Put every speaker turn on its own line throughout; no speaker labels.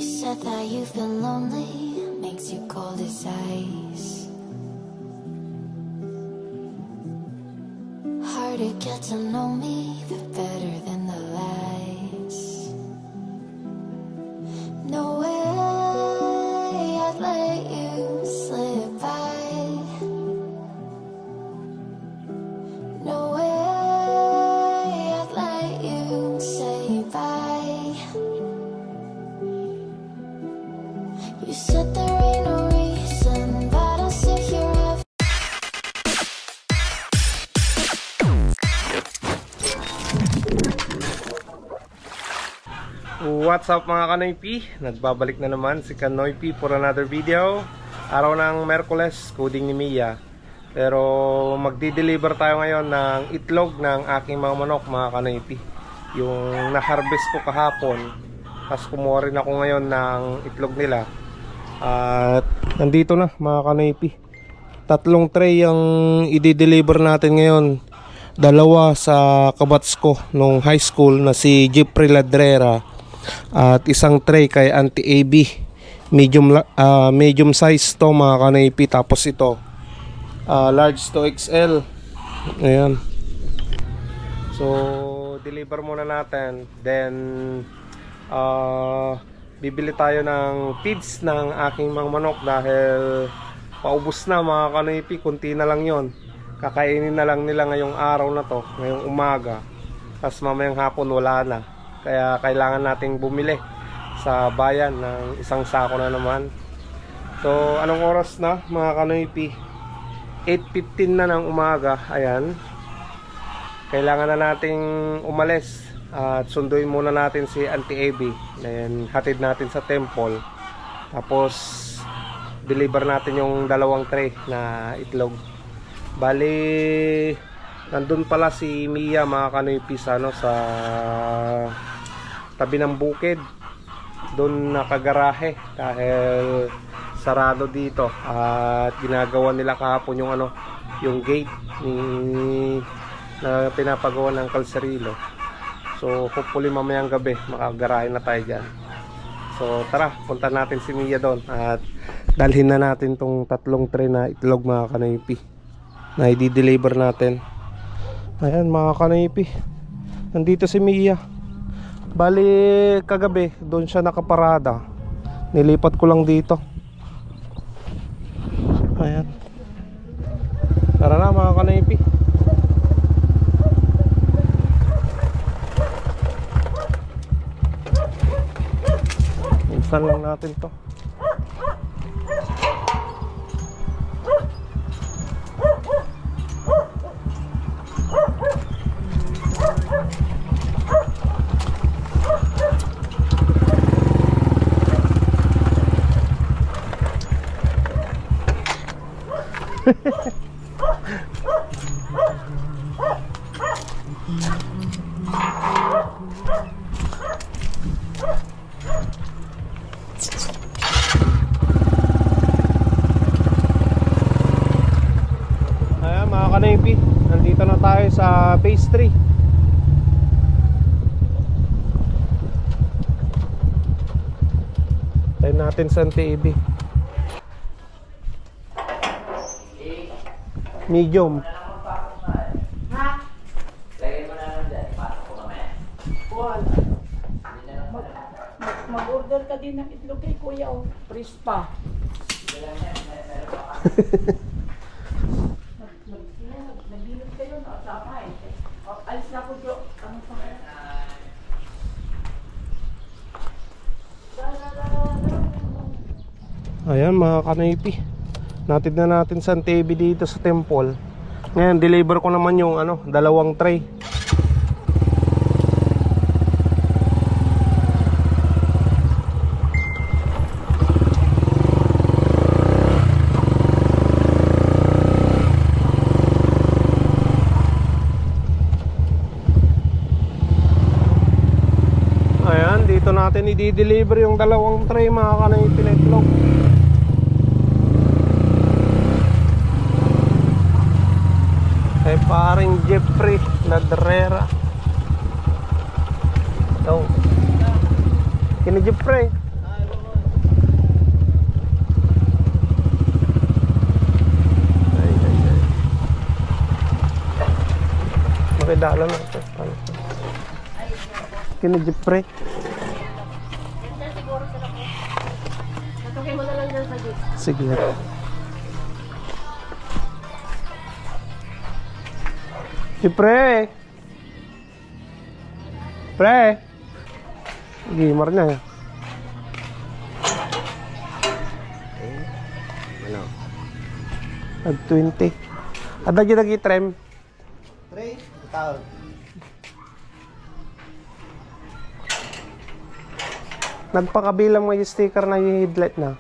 You said that you feel lonely, makes you cold as ice. Hard to get to know me, but better than the lies. No way I'd let you slip by. No way I'd let you say bye. You said there ain't no reason, but I'll sit here every.
What's up mga Kanoy P? Nagbabalik na naman si Kanoy P for another video. Araw ng Merkules, coding ni Mia. Pero magdi-deliver tayo ngayon ng itlog ng aking mga manok mga Kanoy P. Yung na-harvest ko kahapon. Tapos kumuha rin ako ngayon ng itlog nila. At nandito na mga Kanoy P. 3 tray ang i-deliver natin ngayon. 2 sa kabats ko nung high school na si Jeffrey Ladrera. At 1 tray kay Auntie AB. Medium size to mga Kanoy P. Tapos ito large to XL. Ayan. So deliver muna natin. Then bibili tayo ng feeds ng aking mga manok dahil paubos na mga Kanoy P. Kunti na lang yon. Kakainin na lang nila ngayong araw na to, ngayong umaga. Tapos mamayang hapon wala na. Kaya kailangan nating bumili sa bayan ng 1 sako na naman. So anong oras na mga Kanoy P? 8:15 na ng umaga. Ayan. Kailangan na nating umalis at sunduin muna natin si Auntie AB. Then hatid natin sa temple. Tapos deliver natin yung 2 tray na itlog. Bali nandun pala si Mia mga Kanoy P sa tabi ng bukid. Doon nakagarahe dahil sarado dito at ginagawa nila kahapon yung yung gate na pinapagawa ng Calcerilo. So hopefully mamayang gabi makagarahe na tayo dyan. So tara, punta natin si Mia doon at dalhin na natin tong 3 tray na itlog mga Kanoy P na i-deliver natin. Ayan mga Kanoy P, nandito si Mia. Bali kagabi doon siya nakaparada, nilipat ko lang dito. Ayan, tara na mga Kanoy P. Minsan lang natin to. Ayan mga Kanoy P, nandito na tayo sa phase 3. Tayo natin sa Auntie AB. Medium.
Ha? Lagay mo na lang dyan. Ipasok ko mamaya.
Mag-order ka din ng itlog kay Kuya o. Fresh pa. Nagbilog kayo na. Tama eh. Alis na ko Jo. Ano pa?
Ayan mga Kanoy P, natid na natin sa TV dito sa temple. Ngayon deliver ko naman yung 2 tray. Ayan, dito natin i-deliver yung 2 tray mga Kanoy P na itlog. Kay paring Jeffrey Ladrera. Kini Jeffrey. pedala na ito. Kinijipre.
Natukin mo na lang dyan sa jeep.
Sige. Jipre. Pre. Gamer niya.
Ano?
At 20. Ada kita gitrem.
Pre, tao.
Nagpakabilang mo yung sticker na yung headlight na.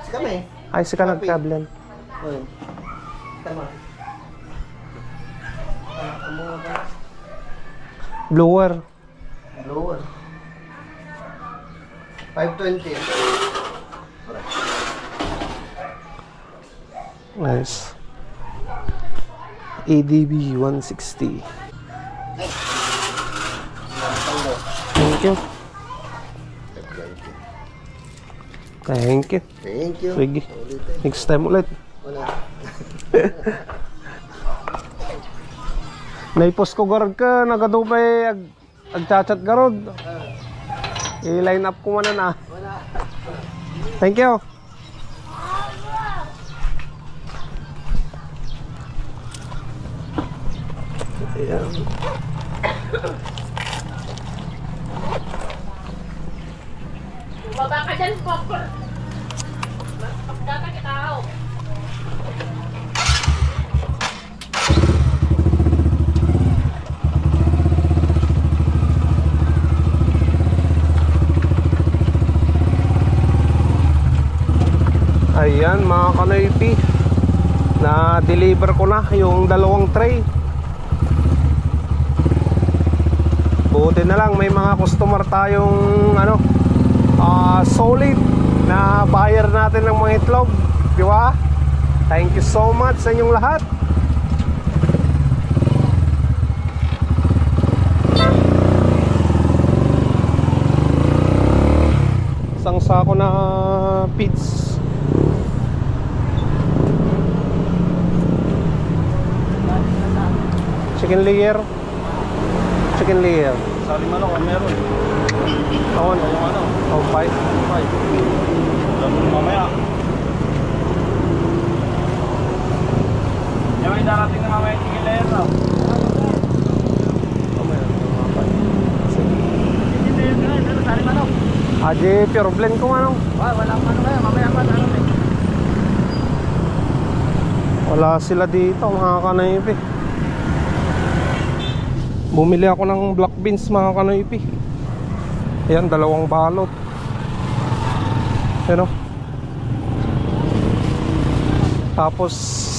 Kami.
Ay, sika nagkablan.
Oy. Tama.
Blower.
Blower. 520.
Nice. ADB 160. Thank you. Thank you.
Thank you.
Sige. Next time ulit.
Wala.
Naipos ko garod ka, nagadubay agchat-chat garod. I-line up ko man na.
Wala.
Thank you. Ayan.
Baba ka dyan, popcorn. Pagdata kita ako.
Ayan mga kanoypi, na-deliver ko na yung dalawang tray. Buti na lang may mga customer tayong solid na buyer natin ng mga itlog, di ba? Thank you so much sa inyong lahat. Isang sako na feeds. Chicken layer. Chicken layer.
Sali man ako, meron.
Ako na.
Yung ano?
Oh, 5.
Mamaya. Yung may darating na mamaya chicken layer na. Sali man ako.
Aji, pure blend ko manong.
Walang ano kaya, mamaya pa na ano.
Wala sila dito mga kanoypi. Bumili ako ng black beans mga kanoypi. Ayan, 2 balot. Ayan o. Tapos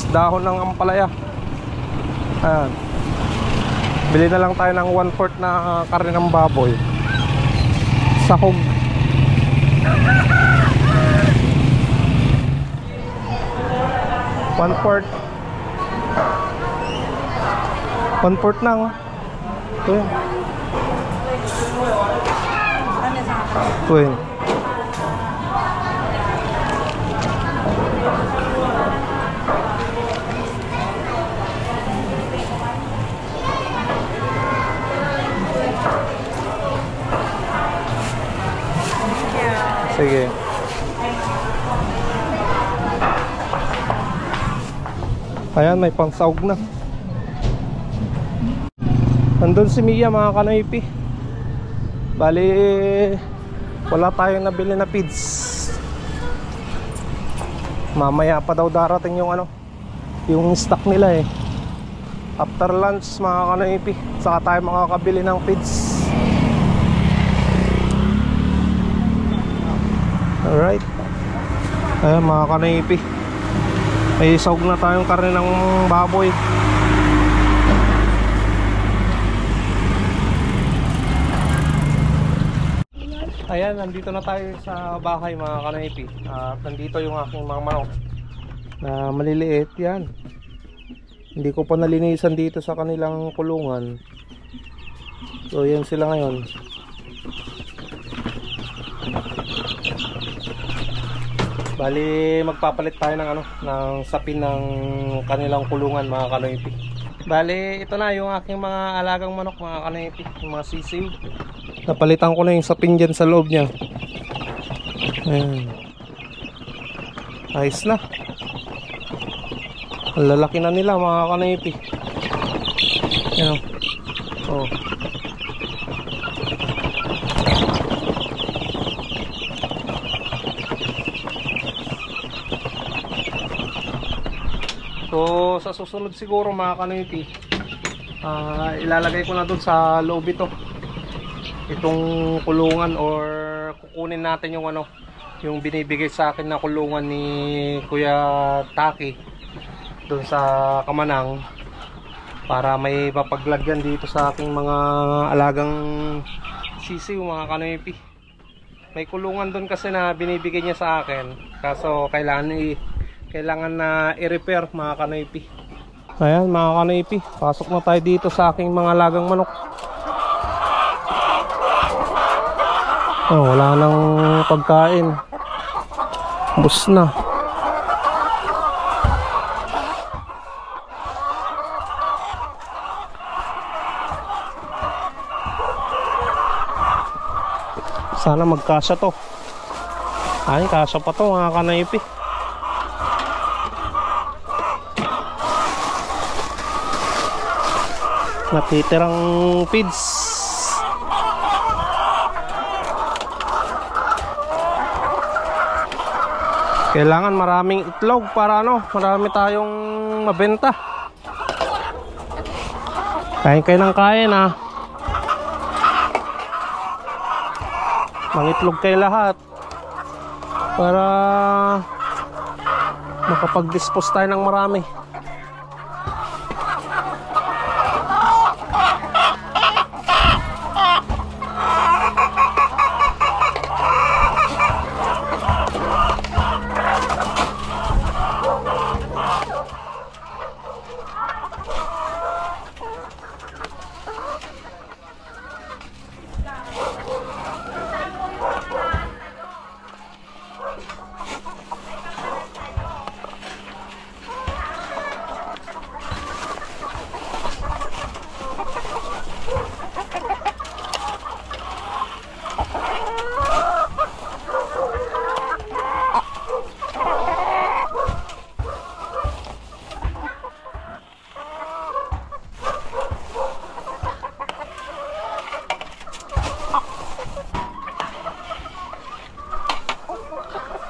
dahon ng ampalaya. Ayan. Bili na lang tayo ng 1/4 na karne ng baboy. Sahog. One-fourth nang. Ito yun. Ito yun. Sige. Ayan, may pangsahog na. Nandun si Mia mga kanoypi. Bali, wala tayong nabili na feeds. Mamaya pa daw darating yung yung stock nila eh. After lunch mga kanoypi, saka tayo makakabili ng feeds. Alright. Ayan mga kanoypi, may sahog na tayong karne ng baboy. Ayan, nandito na tayo sa bahay mga kanoypi. At nandito yung aking mga manok na maliliit. Yan. Hindi ko pa nalinisan dito sa kanilang kulungan. So yan sila ngayon. Bali magpapalit tayo ng ng sapin ng kanilang kulungan mga kanoypi. Bali, ito na yung aking mga alagang manok, mga kanipi, yung mga sisiw. Napalitan ko na yung sapin dyan sa loob niya. Ayan. Ayos na. Ang lalaki na nila, mga kanipi. Ayan. Oh. So sa susunod siguro mga kanipi, ilalagay ko na dun sa loob itong kulungan, or kukunin natin yung ano, yung binibigay sa akin na kulungan ni Kuya Taki dun sa Kamanang, para may papaglagyan dito sa aking mga alagang sisiw, mga kanipi. May kulungan dun kasi na binibigay niya sa akin, kaso kailangan na i-repair, mga kanipi. Ayan mga kanipi, pasok na tayo dito sa aking mga alagang manok. Oh, wala nang pagkain, bus na. Sana magkasya to. Ay, kasya pa to mga kanipi. Natitirang feeds. Kailangan maraming itlog para marami tayong mabenta. Kain kayo ng kain ha. Mangitlog kayo lahat para makapag-dispose tayo ng marami.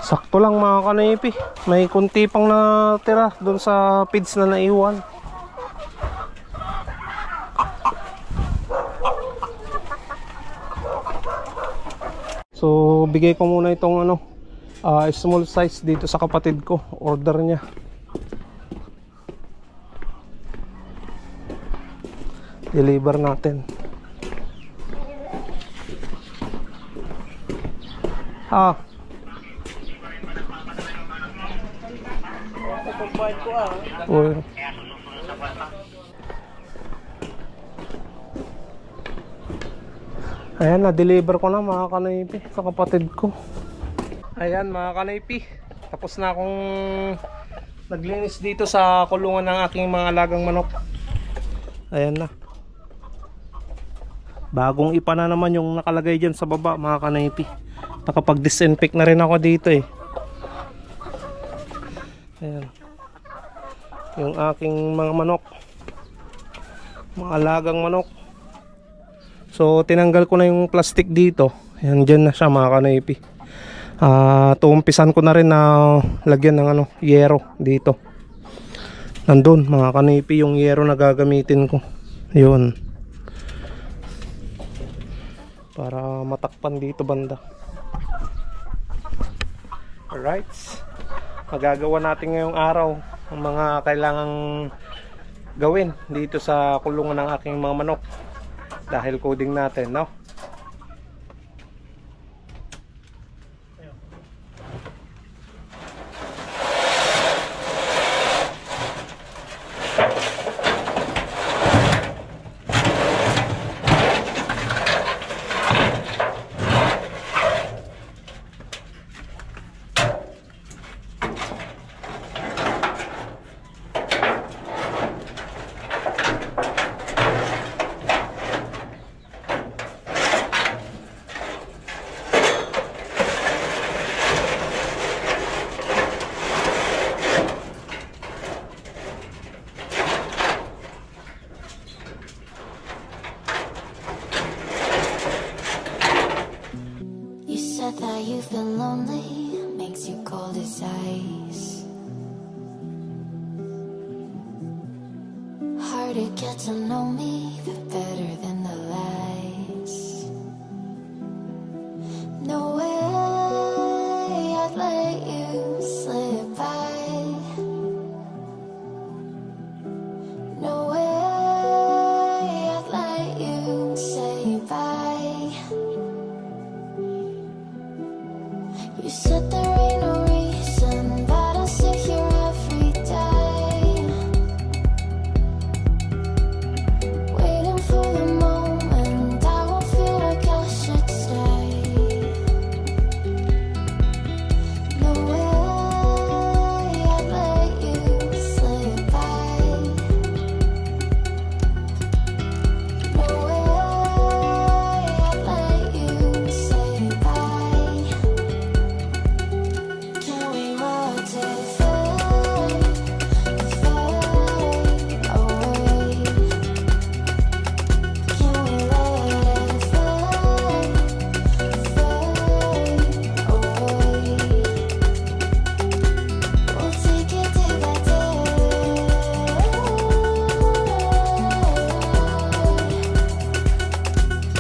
Sakto lang mga kanipi, may kunti pang natira doon sa feeds na naiwan. So bigay ko muna itong small size dito sa kapatid ko, order niya. Deliver natin. Uy. Ayan, na-deliver ko na mga kanipi sa kapatid ko. Ayan mga kanipi, tapos na akong naglinis dito sa kulungan ng aking mga alagang manok. Ayan na. Bagong ipa na naman yung nakalagay dyan sa baba mga kanipi. Nakapag-disinfect na rin ako dito eh. Ayan. Yung aking mga manok, mga alagang manok. So tinanggal ko na yung plastic dito. Ayan, dyan na siya mga kanipi. Tuumpisan ko na rin na lagyan ng yero dito. Nandun mga kanipi yung yero na gagamitin ko. Yun, para matakpan dito banda. Alright, magagawa natin ngayong araw ang mga kailangang gawin dito sa kulungan ng aking mga manok dahil coding natin, no?
said that you've been lonely, makes you cold as ice. Hard to get to know me, but better than the lies. No way I'd let you slip by. No way I'd let you say bye. You said there ain't no reason, but I sit here every day, waiting for the moment I won't feel like I should stay. No way I'd let you slip by. No way I'd let you say bye. Can we watch it fade, fade away? Can we let it fade, fade away? We'll take it day by day.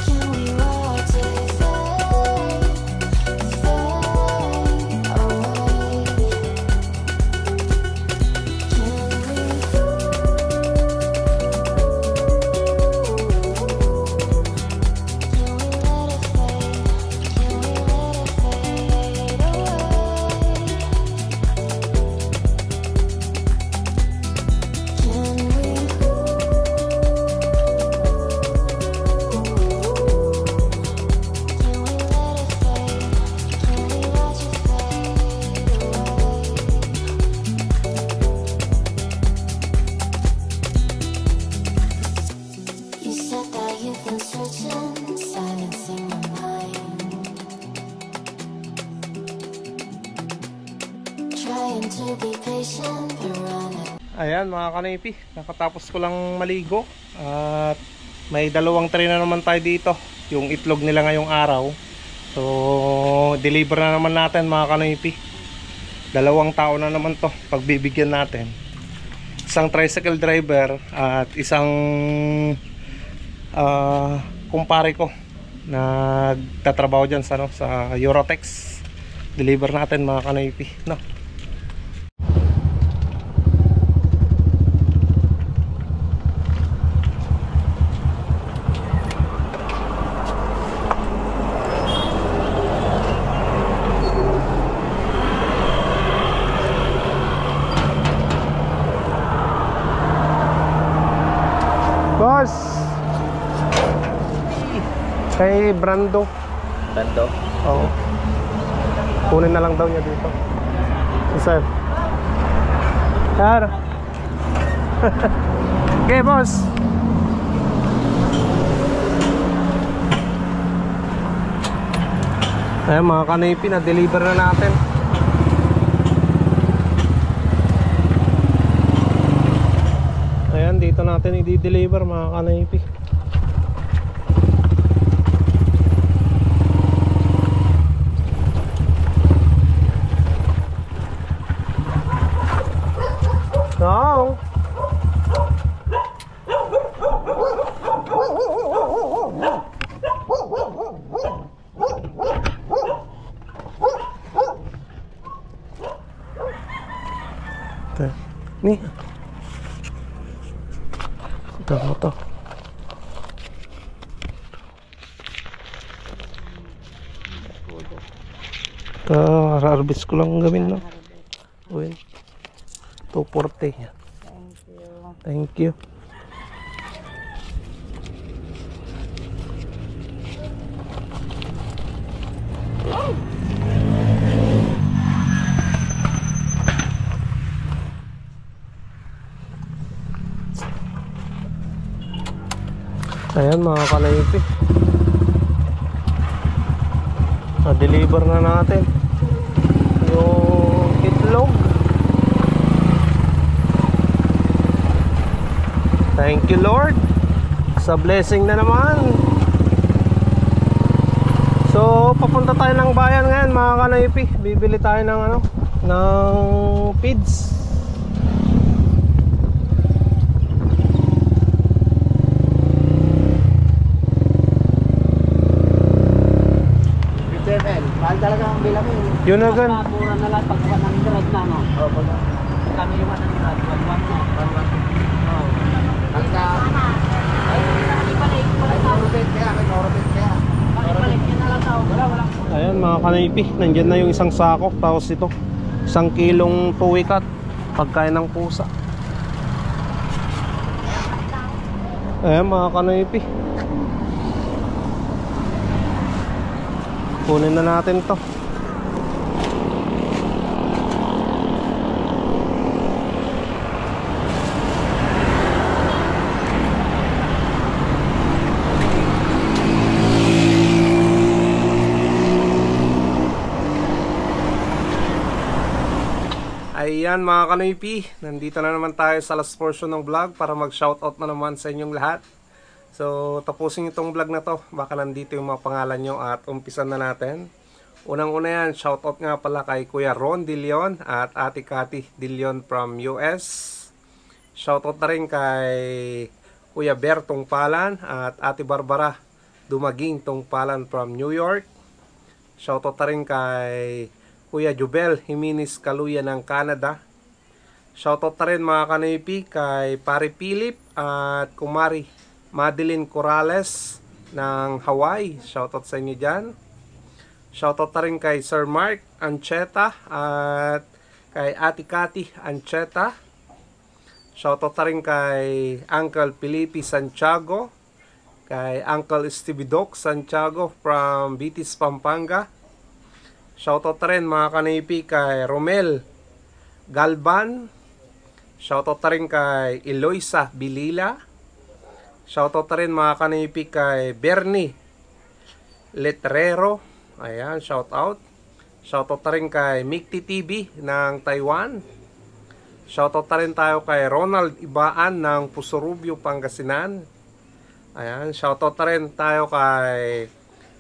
Can we watch it fade, fade away? You said that you've been searching, silencing my mind, trying to be patient but running.
Ayan mga kanipi, nakatapos ko lang maligo at may dalawang tray na naman tayo dito, yung itlog nila ngayong araw. So deliver na naman natin mga kanipi. Dalawang tao na naman to pagbibigyan natin. Isang tricycle driver at isang kumpare ko nagtatrabaho dyan sa, sa Eurotex. Deliver natin mga kanipi, no? Boss, kay Brando.
Bando.
Oo. Kunin na lang daw niya dito. Sir. Claro. Okay, boss. Ayan mga kanipi, na-deliver na natin. Ayan, dito natin i-deliver mga kanipi. No. Nih. Ito. Ito, harvest ko lang gawin, no? Uy. 240. Thank you. Ayan mga kanaypi, na-deliver na natin yung itlog. Thank you Lord sa blessing na naman. So papunta tayo ng bayan ngayon mga kanaypi. Bibili tayo ng ano, ng feeds.
Mahal talaga ang bilang yun.
Yun na gan.
Mura na lang pagkuha ng grad na, no? Oo, pag kami yung ng grad, pagkuha mo. Oo. Pagka... Ay, nakipalik kaya, may norobit kaya. Nakipalik niya na lang tao. Wala.
Ayan mga kanaypi, nandyan na yung isang sako. Tapos ito, 1 kilong tuwikat. Pagkain ng pusa. Ayan mga kanaypi, kunin na natin to. Ayan mga kanoypi, nandito na naman tayo sa last portion ng vlog para mag shoutout na naman sa inyong lahat. So tapusin itong vlog na to, baka nandito yung mga pangalan nyo at umpisan na natin. Unang-una yan, shoutout nga pala kay Kuya Ron De Leon at Ate Cathy De Leon from US. Shoutout na rin kay Kuya Ber Tungpalan at Ate Barbara Dumaging Tungpalan from New York. Shoutout na rin kay Kuya Jubel Jimenez Kaluya ng Canada. Shoutout na rin mga kanaypi kay Pare Philip at Kumari Madeline Corrales ng Hawaii. Shoutout sa inyo dyan. Shoutout na rin kay Sir Mark Ancheta at kay Ate Cathy Ancheta. Shoutout na rin kay Uncle Felipe Santiago, kay Uncle Stevie Doc Santiago from Bitis, Pampanga. Shoutout na rin mga kanaypi kay Romel Galban. Shoutout na rin kay Eloisa Bilila. Shoutout na rin mga kanaypi kay Bernie Letrero. Ayan, shoutout. Shoutout na rin kay Mikti TV ng Taiwan. Shoutout na rin tayo kay Ronald Ibaan ng Pusurubio, Pangasinan. Ayan, shoutout na rin tayo kay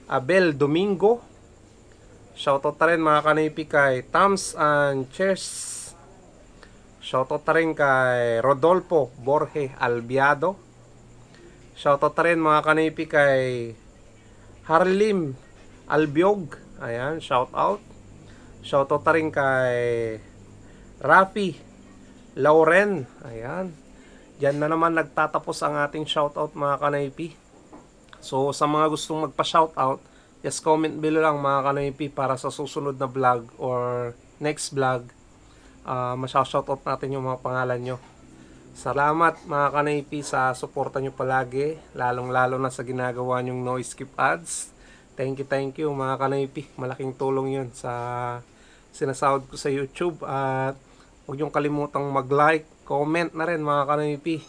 Abel Domingo. Shoutout na rin mga kanaypi kay Tams and Chess. Shoutout na rin kay Rodolfo Borge Albiado. Shoutout na rin mga kanaypi kay Harlim Albiog. Ayan, shoutout. Shoutout na rin kay Rafi Lauren. Ayan. Diyan na naman nagtatapos ang ating shoutout mga kanaypi. So sa mga gustong magpa-shoutout, just comment below lang mga kanaypi para sa susunod na vlog or next vlog, masya-shoutout natin yung mga pangalan nyo. Salamat mga kanaypi sa suporta nyo palagi, lalong-lalo na sa ginagawa nyong no skip ads. Thank you mga kanaypi. Malaking tulong yun sa sinasahod ko sa YouTube. At huwag nyong kalimutang mag-like, comment na rin mga kanaypi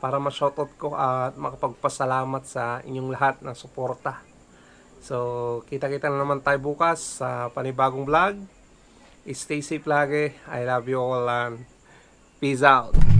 para ma-shoutout ko at makapagpasalamat sa inyong lahat na suporta. So, kita-kita na naman tayo bukas sa panibagong vlog. Stay safe lagi. I love you all and peace out.